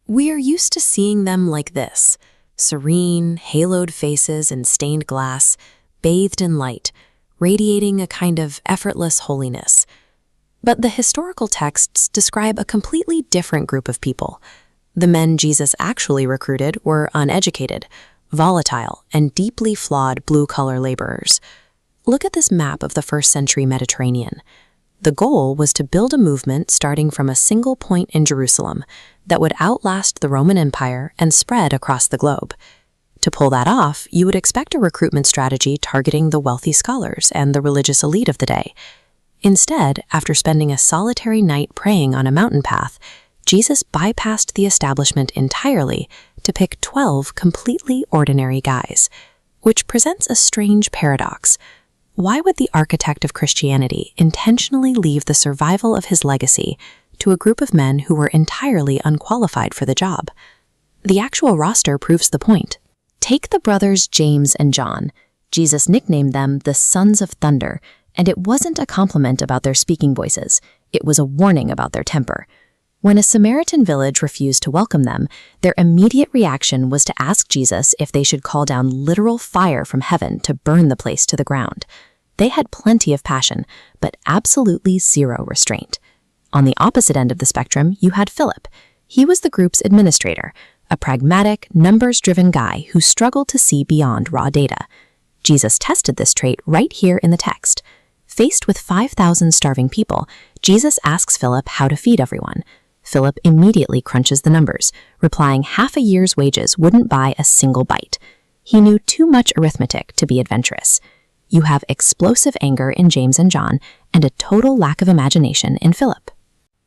We are used to seeing them like this: serene, haloed faces in stained glass, bathed in light, radiating a kind of effortless holiness. But the historical texts describe a completely different group of people. The men Jesus actually recruited were uneducated, volatile, and deeply flawed blue-collar laborers. Look at this map of the first-century Mediterranean. The goal was to build a movement starting from a single point in Jerusalem that would outlast the Roman Empire and spread across the globe. To pull that off, you would expect a recruitment strategy targeting the wealthy scholars and the religious elite of the day. Instead, after spending a solitary night praying on a mountain path, Jesus bypassed the establishment entirely to pick 12 completely ordinary guys, which presents a strange paradox. Why would the architect of Christianity intentionally leave the survival of his legacy to a group of men who were entirely unqualified for the job? The actual roster proves the point. Take the brothers James and John. Jesus nicknamed them the Sons of Thunder, and it wasn't a compliment about their speaking voices. It was a warning about their temper. When a Samaritan village refused to welcome them, their immediate reaction was to ask Jesus if they should call down literal fire from heaven to burn the place to the ground. They had plenty of passion, but absolutely zero restraint. On the opposite end of the spectrum, you had Philip. He was the group's administrator, a pragmatic, numbers-driven guy who struggled to see beyond raw data. Jesus tested this trait right here in the text. Faced with 5,000 starving people, Jesus asks Philip how to feed everyone. Philip immediately crunches the numbers, replying half a year's wages wouldn't buy a single bite. He knew too much arithmetic to be adventurous. You have explosive anger in James and John and a total lack of imagination in Philip.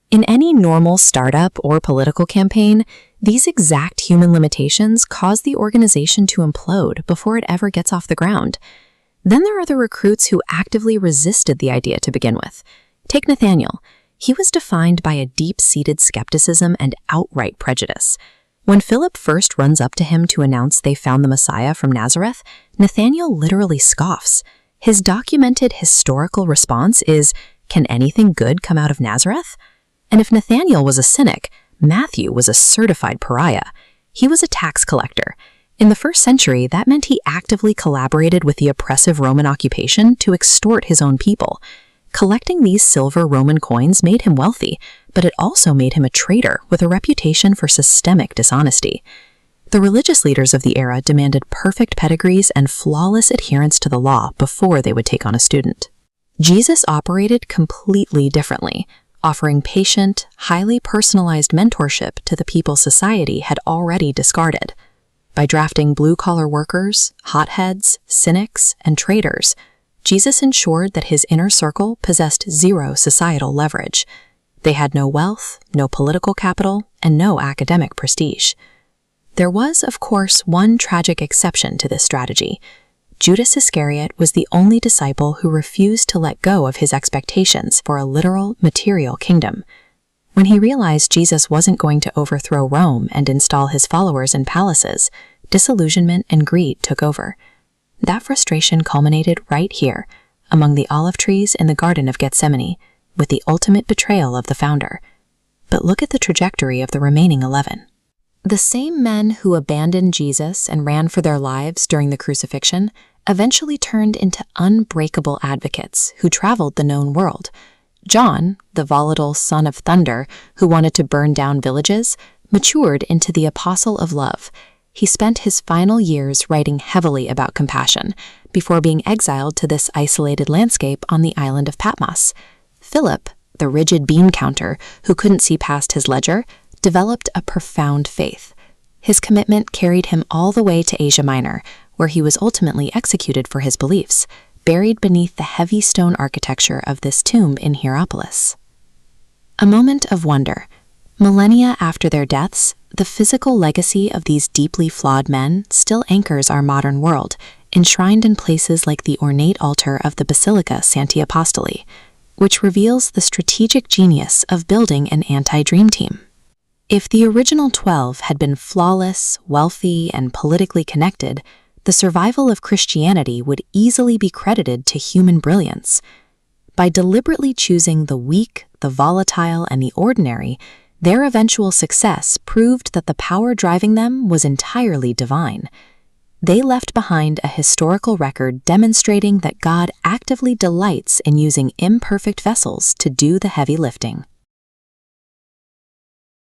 In any normal startup or political campaign, these exact human limitations cause the organization to implode before it ever gets off the ground. Then there are the recruits who actively resisted the idea to begin with. Take Nathanael. He was defined by a deep-seated skepticism and outright prejudice. When Philip first runs up to him to announce they found the Messiah from Nazareth, Nathanael literally scoffs. His documented historical response is, "Can anything good come out of Nazareth?" And if Nathanael was a cynic, Matthew was a certified pariah. He was a tax collector. In the first century, that meant he actively collaborated with the oppressive Roman occupation to extort his own people. Collecting these silver Roman coins made him wealthy, but it also made him a traitor with a reputation for systemic dishonesty. The religious leaders of the era demanded perfect pedigrees and flawless adherence to the law before they would take on a student. Jesus operated completely differently, offering patient, highly personalized mentorship to the people society had already discarded. By drafting blue-collar workers, hotheads, cynics, and traitors, Jesus ensured that his inner circle possessed zero societal leverage. They had no wealth, no political capital, and no academic prestige. There was, of course, one tragic exception to this strategy. Judas Iscariot was the only disciple who refused to let go of his expectations for a literal, material kingdom. When he realized Jesus wasn't going to overthrow Rome and install his followers in palaces, disillusionment and greed took over. That frustration culminated right here, among the olive trees in the Garden of Gethsemane, with the ultimate betrayal of the founder. But look at the trajectory of the remaining 11. The same men who abandoned Jesus and ran for their lives during the crucifixion eventually turned into unbreakable advocates who traveled the known world. John, the volatile son of thunder who wanted to burn down villages, matured into the apostle of love. He spent his final years writing heavily about compassion before being exiled to this isolated landscape on the island of Patmos. Philip, the rigid bean counter who couldn't see past his ledger, developed a profound faith. His commitment carried him all the way to Asia Minor, where he was ultimately executed for his beliefs, buried beneath the heavy stone architecture of this tomb in Hierapolis. A moment of wonder. Millennia after their deaths, the physical legacy of these deeply flawed men still anchors our modern world, enshrined in places like the ornate altar of the Basilica Sancti Apostoli, which reveals the strategic genius of building an anti-dream team. If the original 12 had been flawless, wealthy, and politically connected, the survival of Christianity would easily be credited to human brilliance. By deliberately choosing the weak, the volatile, and the ordinary, Their eventual success proved that the power driving them was entirely divine. They left behind a historical record demonstrating that God actively delights in using imperfect vessels to do the heavy lifting.